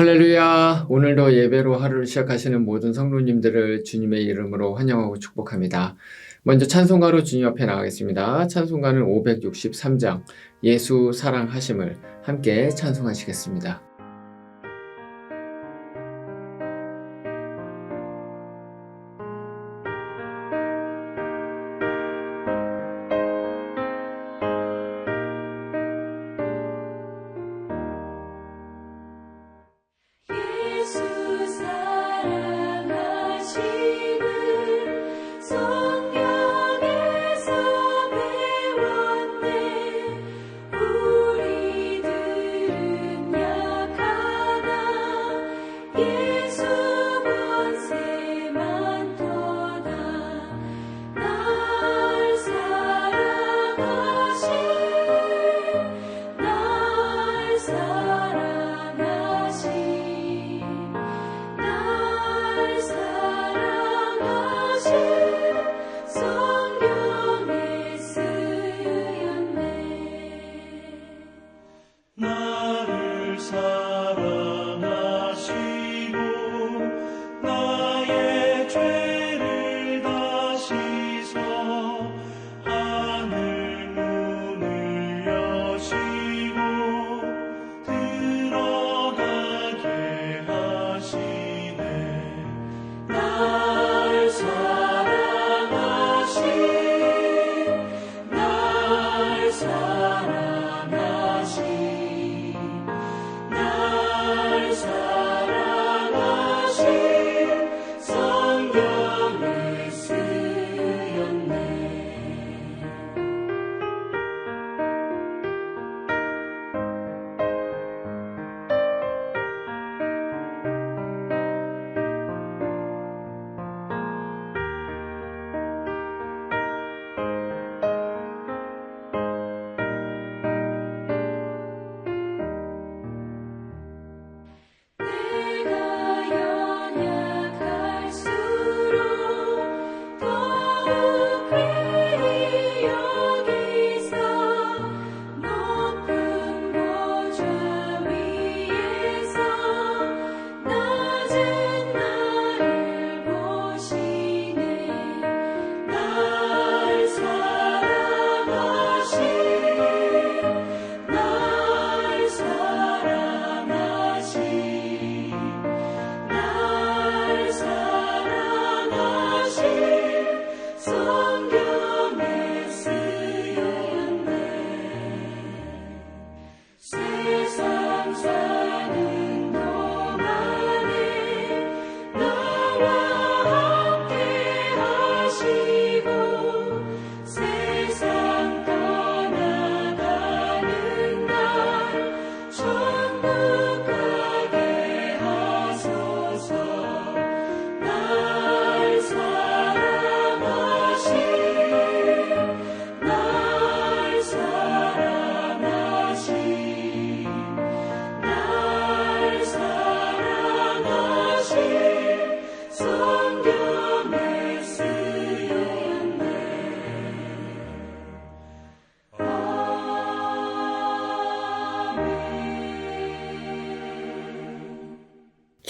할렐루야! 오늘도 예배로 하루를 시작하시는 모든 성도님들을 주님의 이름으로 환영하고 축복합니다. 먼저 찬송가로 주님 앞에 나가겠습니다. 찬송가는 563장 예수 사랑하심을 함께 찬송하시겠습니다.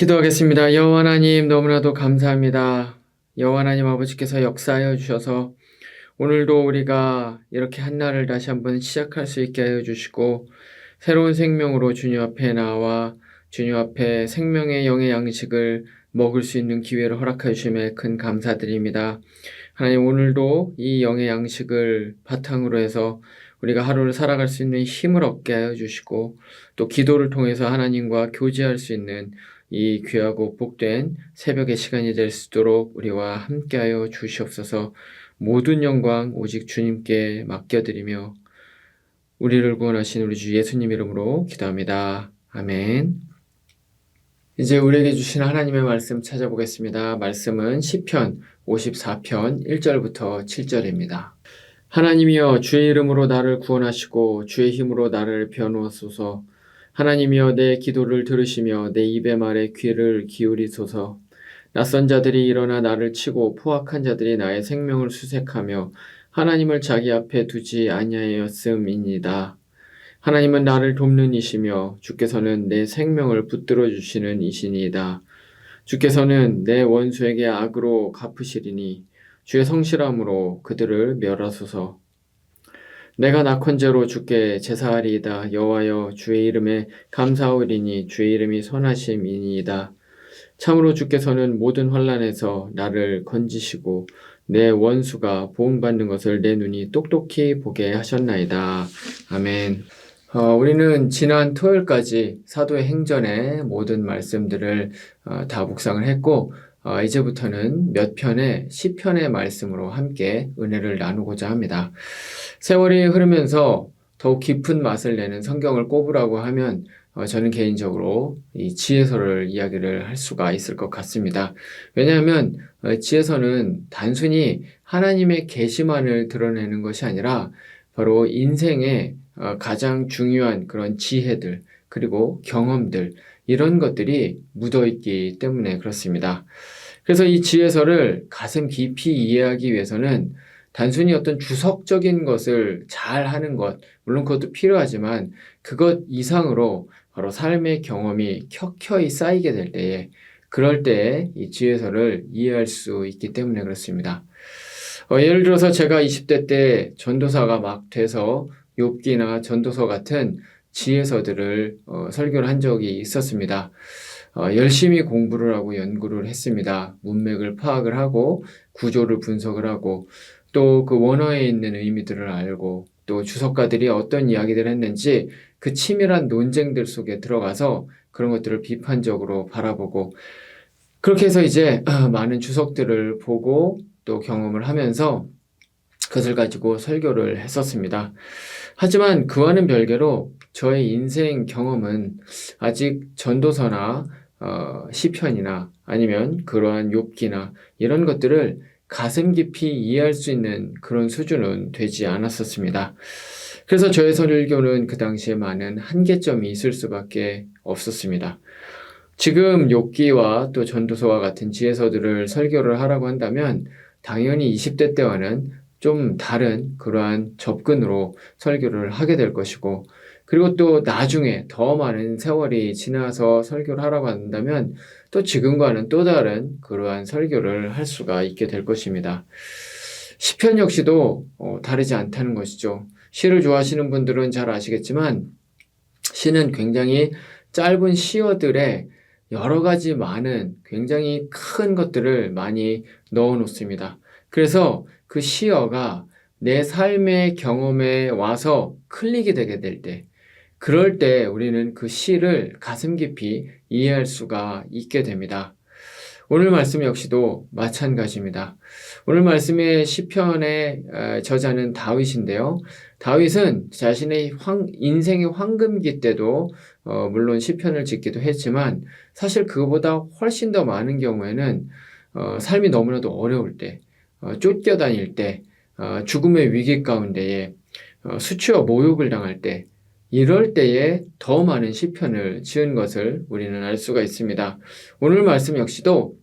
기도하겠습니다. 여호와 하나님 너무나도 감사합니다. 여호와 하나님 아버지께서 역사하여 주셔서 오늘도 우리가 이렇게 한 날을 다시 한번 시작할 수 있게 하여 주시고 새로운 생명으로 주님 앞에 나와 주님 앞에 생명의 영의 양식을 먹을 수 있는 기회를 허락하여 주심에 큰 감사드립니다. 하나님 오늘도 이 영의 양식을 바탕으로 해서 우리가 하루를 살아갈 수 있는 힘을 얻게 하여 주시고 또 기도를 통해서 하나님과 교제할 수 있는 이 귀하고 복된 새벽의 시간이 될 수 있도록 우리와 함께하여 주시옵소서. 모든 영광 오직 주님께 맡겨드리며 우리를 구원하신 우리 주 예수님 이름으로 기도합니다. 아멘. 이제 우리에게 주신 하나님의 말씀 찾아보겠습니다. 말씀은 시편 54편 1절부터 7절입니다. 하나님이여 주의 이름으로 나를 구원하시고 주의 힘으로 나를 변호하소서. 하나님이여 내 기도를 들으시며 내 입의 말에 귀를 기울이소서. 낯선 자들이 일어나 나를 치고 포악한 자들이 나의 생명을 수색하며 하나님을 자기 앞에 두지 아니하였음이니이다. 하나님은 나를 돕는 이시며 주께서는 내 생명을 붙들어 주시는 이시니이다. 주께서는 내 원수에게 악으로 갚으시리니 주의 성실함으로 그들을 멸하소서. 내가 낙헌제로 주께 제사하리이다. 여호와여 주의 이름에 감사하오리니 주의 이름이 선하심이니이다. 참으로 주께서는 모든 환난에서 나를 건지시고 내 원수가 보응받는 것을 내 눈이 똑똑히 보게 하셨나이다. 아멘. 우리는 지난 토요일까지 사도의 행전의 모든 말씀들을 다 묵상을 했고 이제부터는 몇 편의 시편의 말씀으로 함께 은혜를 나누고자 합니다. 세월이 흐르면서 더욱 깊은 맛을 내는 성경을 꼽으라고 하면 저는 개인적으로 이 지혜서를 이야기를 할 수가 있을 것 같습니다. 왜냐하면 지혜서는 단순히 하나님의 계시만을 드러내는 것이 아니라 바로 인생의 가장 중요한 그런 지혜들 그리고 경험들 이런 것들이 묻어있기 때문에 그렇습니다. 그래서 이 지혜서를 가슴 깊이 이해하기 위해서는 단순히 어떤 주석적인 것을 잘 하는 것, 물론 그것도 필요하지만 그것 이상으로 바로 삶의 경험이 켜켜이 쌓이게 될 때에 그럴 때에 이 지혜서를 이해할 수 있기 때문에 그렇습니다. 예를 들어서 제가 20대 때 전도사가 막 돼서 욥기나 전도서 같은 지혜서들을 설교를 한 적이 있었습니다. 열심히 공부를 하고 연구를 했습니다. 문맥을 파악을 하고 구조를 분석을 하고 또 그 원어에 있는 의미들을 알고 또 주석가들이 어떤 이야기들을 했는지 그 치밀한 논쟁들 속에 들어가서 그런 것들을 비판적으로 바라보고 그렇게 해서 이제 많은 주석들을 보고 또 경험을 하면서 그것을 가지고 설교를 했었습니다. 하지만 그와는 별개로 저의 인생 경험은 아직 전도서나 시편이나 아니면 그러한 욥기나 이런 것들을 가슴 깊이 이해할 수 있는 그런 수준은 되지 않았었습니다. 그래서 저의 설교는 그 당시에 많은 한계점이 있을 수밖에 없었습니다. 지금 욥기와 또 전도서와 같은 지혜서들을 설교를 하라고 한다면 당연히 20대 때와는 좀 다른 그러한 접근으로 설교를 하게 될 것이고 그리고 또 나중에 더 많은 세월이 지나서 설교를 하라고 한다면 또 지금과는 또 다른 그러한 설교를 할 수가 있게 될 것입니다. 시편 역시도 다르지 않다는 것이죠. 시를 좋아하시는 분들은 잘 아시겠지만 시는 굉장히 짧은 시어들에 여러 가지 많은 굉장히 큰 것들을 많이 넣어 놓습니다. 그래서 그 시어가 내 삶의 경험에 와서 클릭이 되게 될 때, 그럴 때 우리는 그 시를 가슴 깊이 이해할 수가 있게 됩니다. 오늘 말씀 역시도 마찬가지입니다. 오늘 말씀의 시편의 저자는 다윗인데요. 다윗은 자신의 인생의 황금기 때도 물론 시편을 짓기도 했지만 사실 그보다 훨씬 더 많은 경우에는 삶이 너무나도 어려울 때, 쫓겨다닐 때, 죽음의 위기 가운데에 수치와 모욕을 당할 때 이럴 때에 더 많은 시편을 지은 것을 우리는 알 수가 있습니다. 오늘 말씀 역시도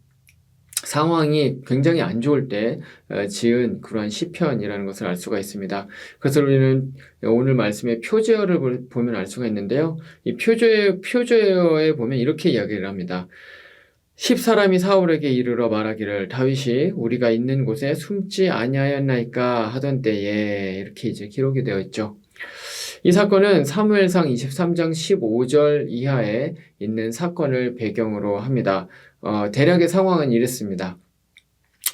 상황이 굉장히 안 좋을 때 지은 그러한 시편이라는 것을 알 수가 있습니다. 그래서 우리는 오늘 말씀의 표제어를 보면 알 수가 있는데요. 이 표제어에 보면 이렇게 이야기를 합니다. 10사람이 사울에게 이르러 말하기를 다윗이 우리가 있는 곳에 숨지 아니하였나이까 하던 때에 이렇게 이제 기록이 되어 있죠. 이 사건은 사무엘상 23장 15절 이하에 있는 사건을 배경으로 합니다. 대략의 상황은 이랬습니다.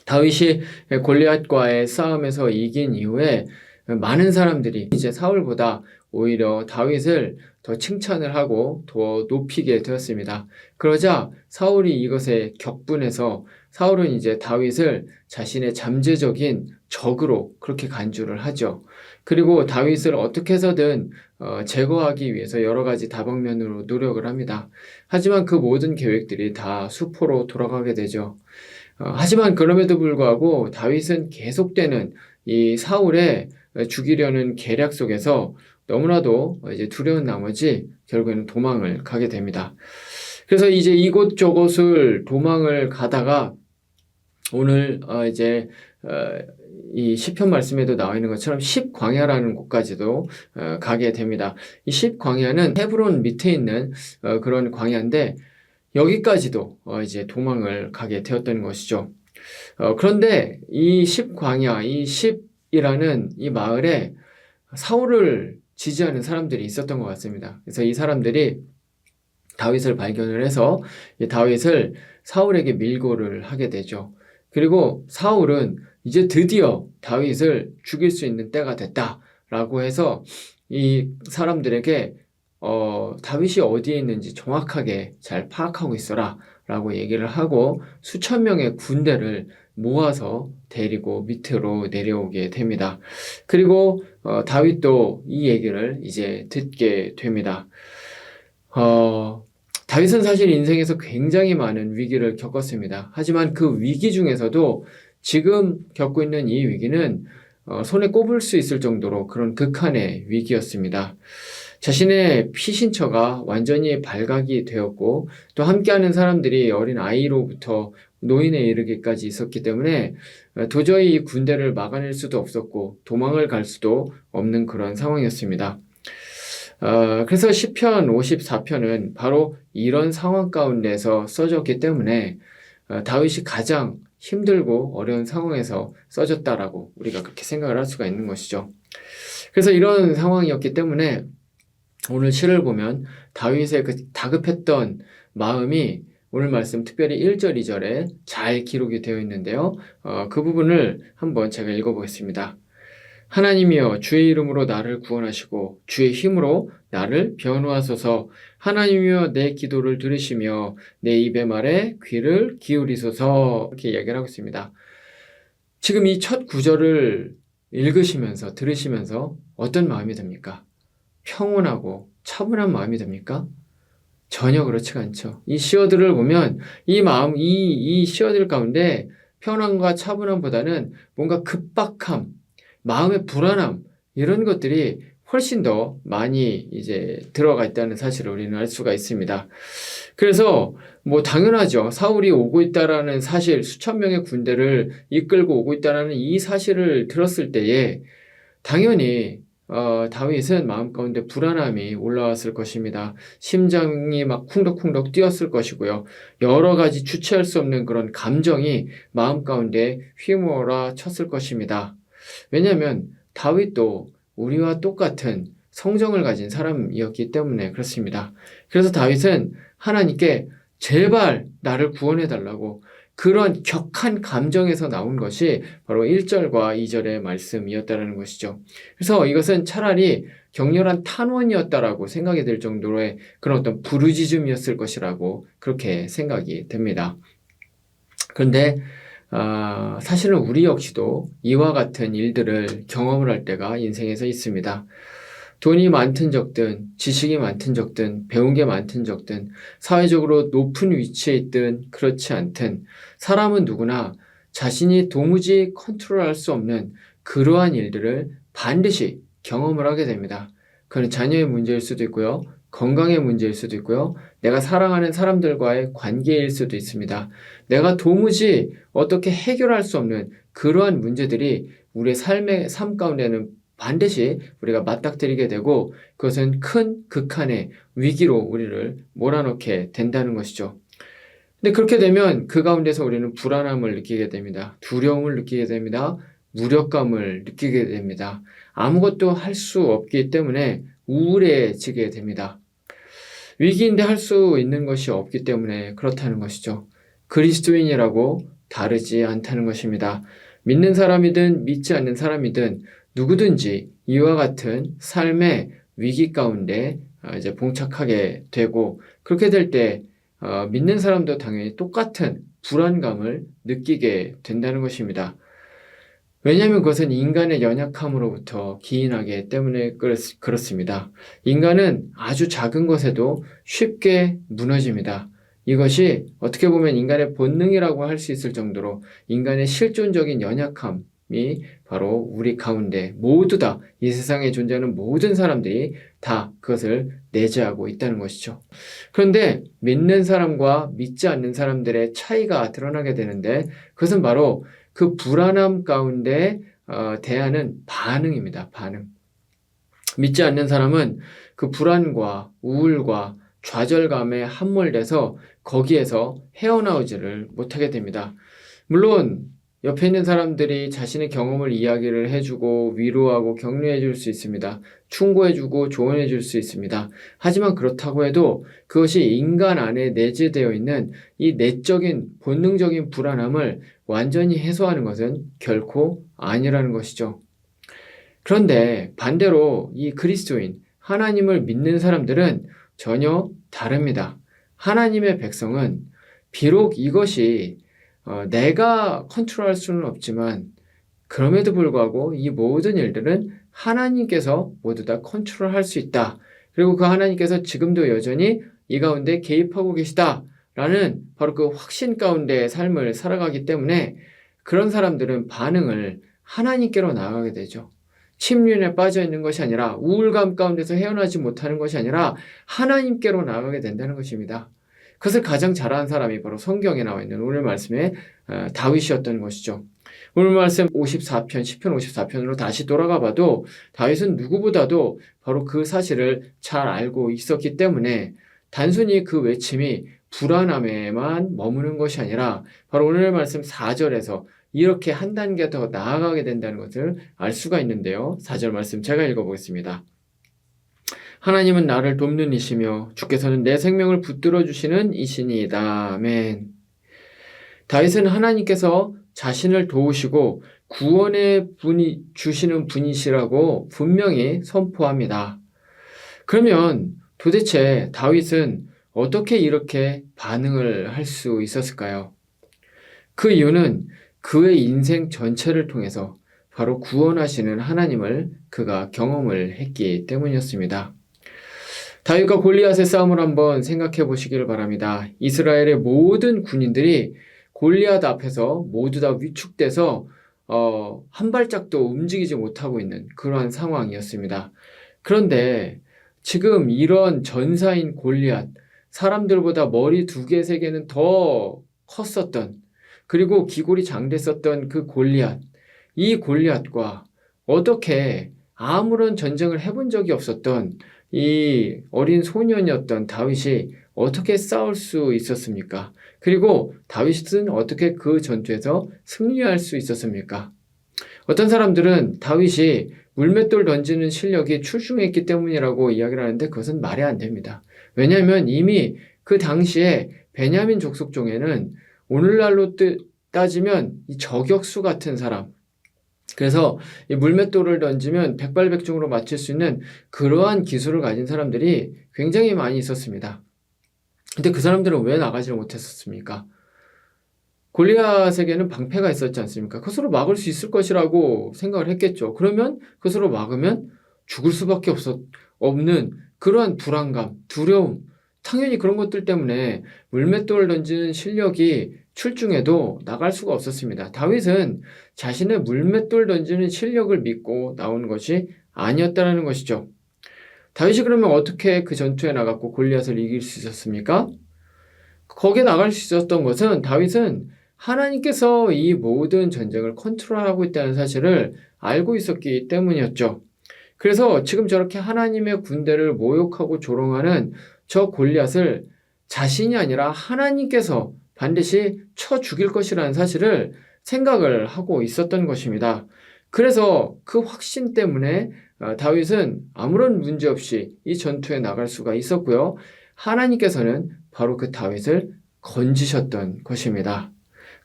다윗이 골리앗과의 싸움에서 이긴 이후에 많은 사람들이 이제 사울보다 오히려 다윗을 더 칭찬을 하고 더 높이게 되었습니다. 그러자 사울이 이것에 격분해서 사울은 이제 다윗을 자신의 잠재적인 적으로 그렇게 간주를 하죠. 그리고 다윗을 어떻게 해서든 제거하기 위해서 여러 가지 다방면으로 노력을 합니다. 하지만 그 모든 계획들이 다 수포로 돌아가게 되죠. 하지만 그럼에도 불구하고 다윗은 계속되는 이 사울의 죽이려는 계략 속에서 너무나도 이제 두려운 나머지 결국에는 도망을 가게 됩니다. 그래서 이제 이곳저곳을 도망을 가다가 오늘 이제 이 시편 말씀에도 나와 있는 것처럼 십광야라는 곳까지도 가게 됩니다. 이 십광야는 헤브론 밑에 있는 그런 광야인데 여기까지도 이제 도망을 가게 되었던 것이죠. 그런데 이 십광야, 이 십이라는 이 마을에 사울을 지지하는 사람들이 있었던 것 같습니다. 그래서 이 사람들이 다윗을 발견을 해서 이 다윗을 사울에게 밀고를 하게 되죠. 그리고 사울은 이제 드디어 다윗을 죽일 수 있는 때가 됐다라고 해서 이 사람들에게 다윗이 어디에 있는지 정확하게 잘 파악하고 있어라 라고 얘기를 하고 수천 명의 군대를 모아서 데리고 밑으로 내려오게 됩니다. 그리고 다윗도 이 얘기를 이제 듣게 됩니다. 다윗은 사실 인생에서 굉장히 많은 위기를 겪었습니다. 하지만 그 위기 중에서도 지금 겪고 있는 이 위기는 손에 꼽을 수 있을 정도로 그런 극한의 위기였습니다. 자신의 피신처가 완전히 발각이 되었고 또 함께하는 사람들이 어린 아이로부터 노인에 이르기까지 있었기 때문에 도저히 이 군대를 막아낼 수도 없었고 도망을 갈 수도 없는 그런 상황이었습니다. 그래서 시편 54편은 바로 이런 상황 가운데서 써졌기 때문에 다윗이 가장 힘들고 어려운 상황에서 써졌다라고 우리가 그렇게 생각을 할 수가 있는 것이죠. 그래서 이런 상황이었기 때문에 오늘 시를 보면 다윗의 그 다급했던 마음이 오늘 말씀 특별히 1절, 2절에 잘 기록이 되어 있는데요. 그 부분을 한번 제가 읽어보겠습니다. 하나님이여 주의 이름으로 나를 구원하시고 주의 힘으로 나를 변호하소서. 하나님이여 내 기도를 들으시며 내 입의 말에 귀를 기울이소서. 이렇게 이야기를 하고 있습니다. 지금 이 첫 구절을 읽으시면서 들으시면서 어떤 마음이 듭니까? 평온하고 차분한 마음이 듭니까? 전혀 그렇지가 않죠. 이 시어들을 보면 이 마음, 이 시어들 가운데 평온함과 차분함보다는 뭔가 급박함, 마음의 불안함, 이런 것들이 훨씬 더 많이 이제 들어가 있다는 사실을 우리는 알 수가 있습니다. 그래서 뭐 당연하죠. 사울이 오고 있다라는 사실, 수천 명의 군대를 이끌고 오고 있다라는 이 사실을 들었을 때에 당연히 다윗은 마음 가운데 불안함이 올라왔을 것입니다. 심장이 막 쿵덕쿵덕 뛰었을 것이고요. 여러 가지 주체할 수 없는 그런 감정이 마음 가운데 휘몰아 쳤을 것입니다. 왜냐하면 다윗도 우리와 똑같은 성정을 가진 사람이었기 때문에 그렇습니다. 그래서 다윗은 하나님께 제발 나를 구원해달라고 그런 격한 감정에서 나온 것이 바로 1절과 2절의 말씀이었다는 것이죠. 그래서 이것은 차라리 격렬한 탄원이었다라고 생각이 될 정도로의 그런 어떤 부르짖음이었을 것이라고 그렇게 생각이 됩니다. 그런데 사실은 우리 역시도 이와 같은 일들을 경험을 할 때가 인생에서 있습니다. 돈이 많든 적든, 지식이 많든 적든, 배운 게 많든 적든, 사회적으로 높은 위치에 있든 그렇지 않든 사람은 누구나 자신이 도무지 컨트롤할 수 없는 그러한 일들을 반드시 경험을 하게 됩니다. 그건 자녀의 문제일 수도 있고요. 건강의 문제일 수도 있고요. 내가 사랑하는 사람들과의 관계일 수도 있습니다. 내가 도무지 어떻게 해결할 수 없는 그러한 문제들이 우리의 삶 가운데는 반드시 우리가 맞닥뜨리게 되고 그것은 큰 극한의 위기로 우리를 몰아넣게 된다는 것이죠. 근데 그렇게 되면 그 가운데서 우리는 불안함을 느끼게 됩니다. 두려움을 느끼게 됩니다. 무력감을 느끼게 됩니다. 아무것도 할 수 없기 때문에 우울해지게 됩니다. 위기인데 할 수 있는 것이 없기 때문에 그렇다는 것이죠. 그리스도인이라고 다르지 않다는 것입니다. 믿는 사람이든 믿지 않는 사람이든 누구든지 이와 같은 삶의 위기 가운데 이제 봉착하게 되고 그렇게 될 때 믿는 사람도 당연히 똑같은 불안감을 느끼게 된다는 것입니다. 왜냐하면 그것은 인간의 연약함으로부터 기인하기 때문에 그렇습니다. 인간은 아주 작은 것에도 쉽게 무너집니다. 이것이 어떻게 보면 인간의 본능이라고 할 수 있을 정도로 인간의 실존적인 연약함, 바로 우리 가운데 모두 다 이 세상에 존재하는 모든 사람들이 다 그것을 내재하고 있다는 것이죠. 그런데 믿는 사람과 믿지 않는 사람들의 차이가 드러나게 되는데 그것은 바로 그 불안함 가운데 대하는 반응입니다. 반응. 믿지 않는 사람은 그 불안과 우울과 좌절감에 함몰돼서 거기에서 헤어나오지를 못하게 됩니다. 물론 옆에 있는 사람들이 자신의 경험을 이야기를 해주고 위로하고 격려해 줄 수 있습니다. 충고해 주고 조언해 줄 수 있습니다. 하지만 그렇다고 해도 그것이 인간 안에 내재되어 있는 이 내적인 본능적인 불안함을 완전히 해소하는 것은 결코 아니라는 것이죠. 그런데 반대로 이 그리스도인, 하나님을 믿는 사람들은 전혀 다릅니다. 하나님의 백성은 비록 이것이 내가 컨트롤할 수는 없지만 그럼에도 불구하고 이 모든 일들은 하나님께서 모두 다 컨트롤할 수 있다. 그리고 그 하나님께서 지금도 여전히 이 가운데 개입하고 계시다라는 바로 그 확신 가운데의 삶을 살아가기 때문에 그런 사람들은 반응을 하나님께로 나아가게 되죠. 침륜에 빠져 있는 것이 아니라 우울감 가운데서 헤어나지 못하는 것이 아니라 하나님께로 나아가게 된다는 것입니다. 그것을 가장 잘하는 사람이 바로 성경에 나와 있는 오늘 말씀의 다윗이었던 것이죠. 오늘 말씀 54편, 10편 54편으로 다시 돌아가 봐도 다윗은 누구보다도 바로 그 사실을 잘 알고 있었기 때문에 단순히 그 외침이 불안함에만 머무는 것이 아니라 바로 오늘 말씀 4절에서 이렇게 한 단계 더 나아가게 된다는 것을 알 수가 있는데요. 4절 말씀 제가 읽어보겠습니다. 하나님은 나를 돕는 이시며 주께서는 내 생명을 붙들어 주시는 이시니이다. 아멘. 다윗은 하나님께서 자신을 도우시고 구원의 분이 주시는 분이시라고 분명히 선포합니다. 그러면 도대체 다윗은 어떻게 이렇게 반응을 할 수 있었을까요? 그 이유는 그의 인생 전체를 통해서 바로 구원하시는 하나님을 그가 경험을 했기 때문이었습니다. 다윗과 골리앗의 싸움을 한번 생각해 보시기를 바랍니다. 이스라엘의 모든 군인들이 골리앗 앞에서 모두 다 위축돼서 한 발짝도 움직이지 못하고 있는 그러한 상황이었습니다. 그런데 지금 이런 전사인 골리앗, 사람들보다 머리 2개, 3개는 더 컸었던 그리고 기골이 장됐었던 그 골리앗, 이 골리앗과 어떻게 아무런 전쟁을 해본 적이 없었던 이 어린 소년이었던 다윗이 어떻게 싸울 수 있었습니까? 그리고 다윗은 어떻게 그 전투에서 승리할 수 있었습니까? 어떤 사람들은 다윗이 물맷돌 던지는 실력이 출중했기 때문이라고 이야기를 하는데 그것은 말이 안 됩니다. 왜냐하면 이미 그 당시에 베냐민 족속 중에는 오늘날로 따지면 이 저격수 같은 사람, 그래서 이 물맷돌을 던지면 백발백중으로 맞출 수 있는 그러한 기술을 가진 사람들이 굉장히 많이 있었습니다. 근데 그 사람들은 왜 나가지를 못했었습니까? 골리앗에게는 방패가 있었지 않습니까? 그것으로 막을 수 있을 것이라고 생각을 했겠죠. 그러면 그것으로 막으면 죽을 수밖에 없는 그러한 불안감, 두려움, 당연히 그런 것들 때문에 물맷돌을 던지는 실력이 출중해도 나갈 수가 없었습니다. 다윗은 자신의 물맷돌 던지는 실력을 믿고 나온 것이 아니었다는 것이죠. 다윗이 그러면 어떻게 그 전투에 나갔고 골리앗을 이길 수 있었습니까? 거기에 나갈 수 있었던 것은 다윗은 하나님께서 이 모든 전쟁을 컨트롤하고 있다는 사실을 알고 있었기 때문이었죠. 그래서 지금 저렇게 하나님의 군대를 모욕하고 조롱하는 저 골리앗을 자신이 아니라 하나님께서 반드시 쳐 죽일 것이라는 사실을 생각을 하고 있었던 것입니다. 그래서 그 확신 때문에 다윗은 아무런 문제 없이 이 전투에 나갈 수가 있었고요. 하나님께서는 바로 그 다윗을 건지셨던 것입니다.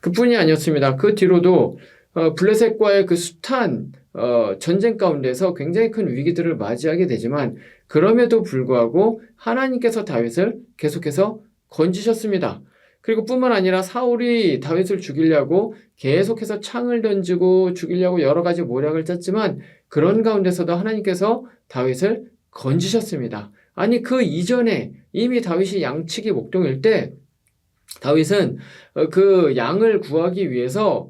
그뿐이 아니었습니다. 그 뒤로도 블레셋과의 그 숱한 전쟁 가운데서 굉장히 큰 위기들을 맞이하게 되지만 그럼에도 불구하고 하나님께서 다윗을 계속해서 건지셨습니다. 그리고 뿐만 아니라 사울이 다윗을 죽이려고 계속해서 창을 던지고 죽이려고 여러 가지 모략을 짰지만 그런 가운데서도 하나님께서 다윗을 건지셨습니다. 아니 그 이전에 이미 다윗이 양치기 목동일 때 다윗은 그 양을 구하기 위해서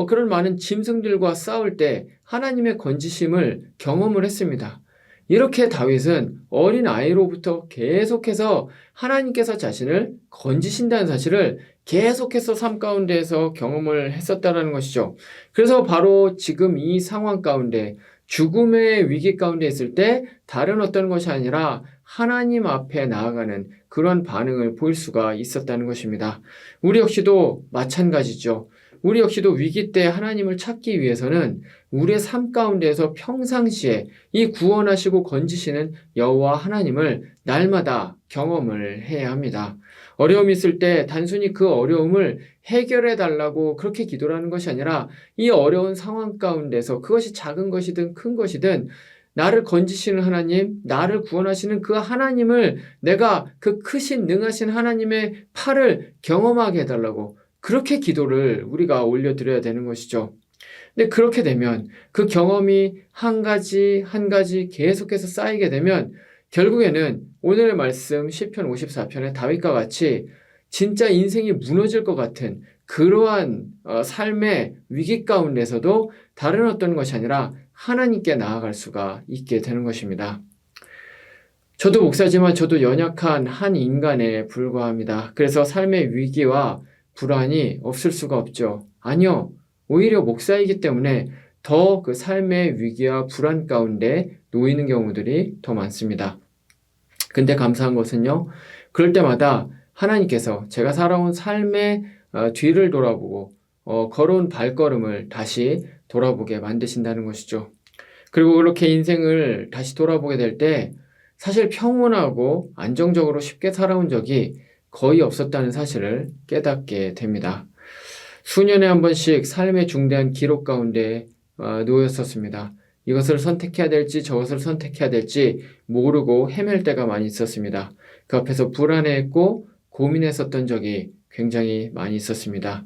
그런 많은 짐승들과 싸울 때 하나님의 건지심을 경험을 했습니다. 이렇게 다윗은 어린 아이로부터 계속해서 하나님께서 자신을 건지신다는 사실을 계속해서 삶 가운데에서 경험을 했었다는 것이죠. 그래서 바로 지금 이 상황 가운데 죽음의 위기 가운데 있을 때 다른 어떤 것이 아니라 하나님 앞에 나아가는 그런 반응을 보일 수가 있었다는 것입니다. 우리 역시도 마찬가지죠. 우리 역시도 위기 때 하나님을 찾기 위해서는 우리의 삶 가운데에서 평상시에 이 구원하시고 건지시는 여호와 하나님을 날마다 경험을 해야 합니다. 어려움이 있을 때 단순히 그 어려움을 해결해 달라고 그렇게 기도를 하는 것이 아니라 이 어려운 상황 가운데서 그것이 작은 것이든 큰 것이든 나를 건지시는 하나님, 나를 구원하시는 그 하나님을 내가 그 크신 능하신 하나님의 팔을 경험하게 해달라고 그렇게 기도를 우리가 올려드려야 되는 것이죠. 근데 그렇게 되면 그 경험이 한 가지 한 가지 계속해서 쌓이게 되면 결국에는 오늘의 말씀 시편 54편의 다윗과 같이 진짜 인생이 무너질 것 같은 그러한 삶의 위기 가운데서도 다른 어떤 것이 아니라 하나님께 나아갈 수가 있게 되는 것입니다. 저도 목사지만 저도 연약한 한 인간에 불과합니다. 그래서 삶의 위기와 불안이 없을 수가 없죠. 아니요. 오히려 목사이기 때문에 더 그 삶의 위기와 불안 가운데 놓이는 경우들이 더 많습니다. 근데 감사한 것은요. 그럴 때마다 하나님께서 제가 살아온 삶의 뒤를 돌아보고 걸어온 발걸음을 다시 돌아보게 만드신다는 것이죠. 그리고 그렇게 인생을 다시 돌아보게 될 때 사실 평온하고 안정적으로 쉽게 살아온 적이 거의 없었다는 사실을 깨닫게 됩니다. 수년에 한 번씩 삶의 중대한 기록 가운데 놓였었습니다. 이것을 선택해야 될지 저것을 선택해야 될지 모르고 헤맬 때가 많이 있었습니다. 그 앞에서 불안해했고 고민했었던 적이 굉장히 많이 있었습니다.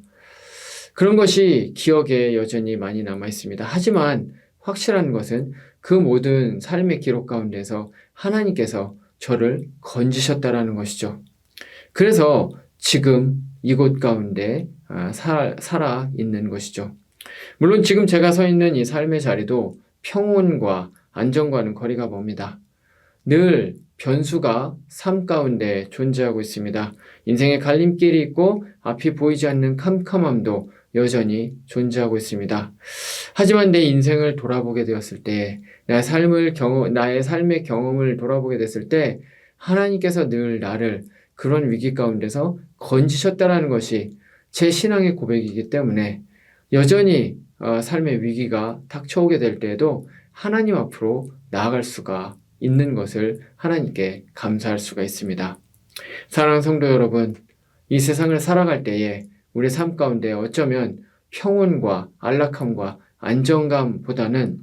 그런 것이 기억에 여전히 많이 남아 있습니다. 하지만 확실한 것은 그 모든 삶의 기록 가운데서 하나님께서 저를 건지셨다라는 것이죠. 그래서 지금 이곳 가운데 살아 있는 것이죠. 물론 지금 제가 서 있는 이 삶의 자리도 평온과 안정과는 거리가 멉니다. 늘 변수가 삶 가운데 존재하고 있습니다. 인생의 갈림길이 있고 앞이 보이지 않는 캄캄함도 여전히 존재하고 있습니다. 하지만 내 인생을 돌아보게 되었을 때, 나의 삶의 경험을 돌아보게 됐을 때, 하나님께서 늘 나를 그런 위기 가운데서 건지셨다라는 것이 제 신앙의 고백이기 때문에 여전히 삶의 위기가 닥쳐오게 될 때에도 하나님 앞으로 나아갈 수가 있는 것을 하나님께 감사할 수가 있습니다. 사랑하는 성도 여러분, 이 세상을 살아갈 때에 우리 삶 가운데 어쩌면 평온과 안락함과 안정감보다는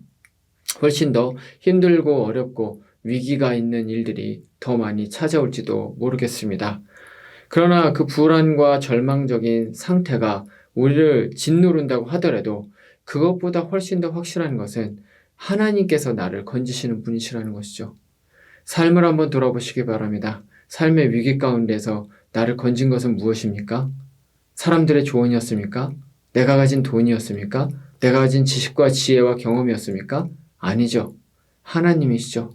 훨씬 더 힘들고 어렵고 위기가 있는 일들이 더 많이 찾아올지도 모르겠습니다. 그러나 그 불안과 절망적인 상태가 우리를 짓누른다고 하더라도 그것보다 훨씬 더 확실한 것은 하나님께서 나를 건지시는 분이시라는 것이죠. 삶을 한번 돌아보시기 바랍니다. 삶의 위기 가운데서 나를 건진 것은 무엇입니까? 사람들의 조언이었습니까? 내가 가진 돈이었습니까? 내가 가진 지식과 지혜와 경험이었습니까? 아니죠. 하나님이시죠.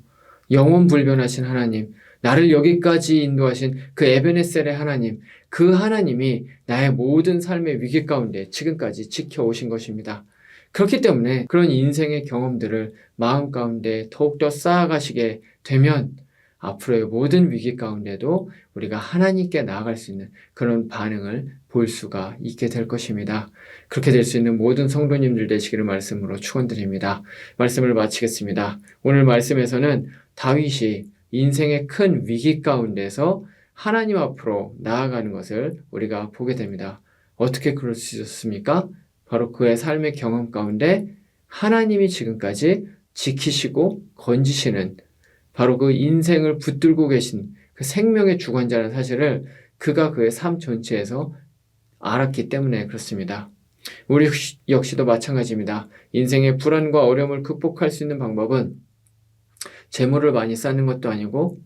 영원불변하신 하나님, 나를 여기까지 인도하신 그 에베네셀의 하나님, 그 하나님이 나의 모든 삶의 위기 가운데 지금까지 지켜오신 것입니다. 그렇기 때문에 그런 인생의 경험들을 마음 가운데 더욱더 쌓아가시게 되면 앞으로의 모든 위기 가운데도 우리가 하나님께 나아갈 수 있는 그런 반응을 볼 수가 있게 될 것입니다. 그렇게 될 수 있는 모든 성도님들 되시기를 말씀으로 축원드립니다. 말씀을 마치겠습니다. 오늘 말씀에서는 다윗이 인생의 큰 위기 가운데서 하나님 앞으로 나아가는 것을 우리가 보게 됩니다. 어떻게 그럴 수 있었습니까? 바로 그의 삶의 경험 가운데 하나님이 지금까지 지키시고 건지시는 바로 그 인생을 붙들고 계신 그 생명의 주관자라는 사실을 그가 그의 삶 전체에서 알았기 때문에 그렇습니다. 우리 역시도 마찬가지입니다. 인생의 불안과 어려움을 극복할 수 있는 방법은 재물을 많이 쌓는 것도 아니고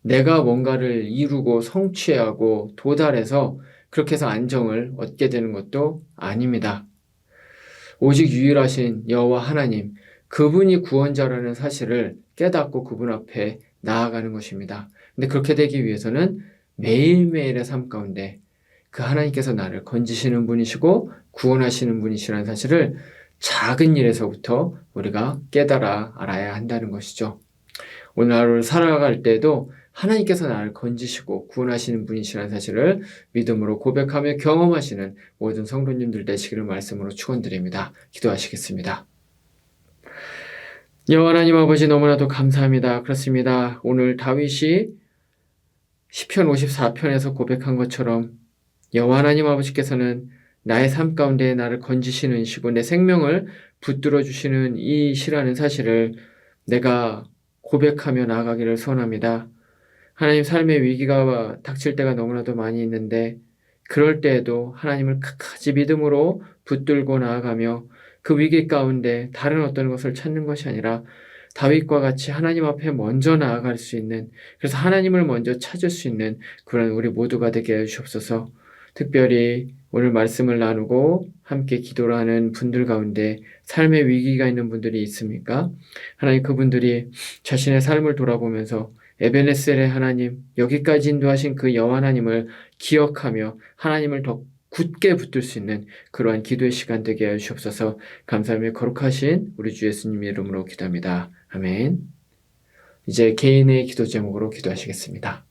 내가 뭔가를 이루고 성취하고 도달해서 그렇게 해서 안정을 얻게 되는 것도 아닙니다. 오직 유일하신 여호와 하나님, 그분이 구원자라는 사실을 깨닫고 그분 앞에 나아가는 것입니다. 근데 그렇게 되기 위해서는 매일매일의 삶 가운데 그 하나님께서 나를 건지시는 분이시고 구원하시는 분이시라는 사실을 작은 일에서부터 우리가 깨달아 알아야 한다는 것이죠. 오늘 하루를 살아갈 때에도 하나님께서 나를 건지시고 구원하시는 분이시라는 사실을 믿음으로 고백하며 경험하시는 모든 성도님들 되시기를 말씀으로 축원드립니다. 기도하시겠습니다. 여호와 하나님 아버지, 너무나도 감사합니다. 그렇습니다. 오늘 다윗이 시편 54편에서 고백한 것처럼 여호와 하나님 아버지께서는 나의 삶 가운데 나를 건지시는 시고 내 생명을 붙들어 주시는 이시라는 사실을 내가 고백하며 나아가기를 소원합니다. 하나님, 삶의 위기가 닥칠 때가 너무나도 많이 있는데 그럴 때에도 하나님을 끝까지 믿음으로 붙들고 나아가며 그 위기 가운데 다른 어떤 것을 찾는 것이 아니라 다윗과 같이 하나님 앞에 먼저 나아갈 수 있는, 그래서 하나님을 먼저 찾을 수 있는 그런 우리 모두가 되게 해주시옵소서. 특별히 오늘 말씀을 나누고 함께 기도를 하는 분들 가운데 삶의 위기가 있는 분들이 있습니까? 하나님, 그분들이 자신의 삶을 돌아보면서 에베네셀의 하나님, 여기까지 인도하신 그 여호와 하나님을 기억하며 하나님을 더 굳게 붙들 수 있는 그러한 기도의 시간 되게 하여 주옵소서. 감사하며 거룩하신 우리 주 예수님 이름으로 기도합니다. 아멘. 이제 개인의 기도 제목으로 기도하시겠습니다.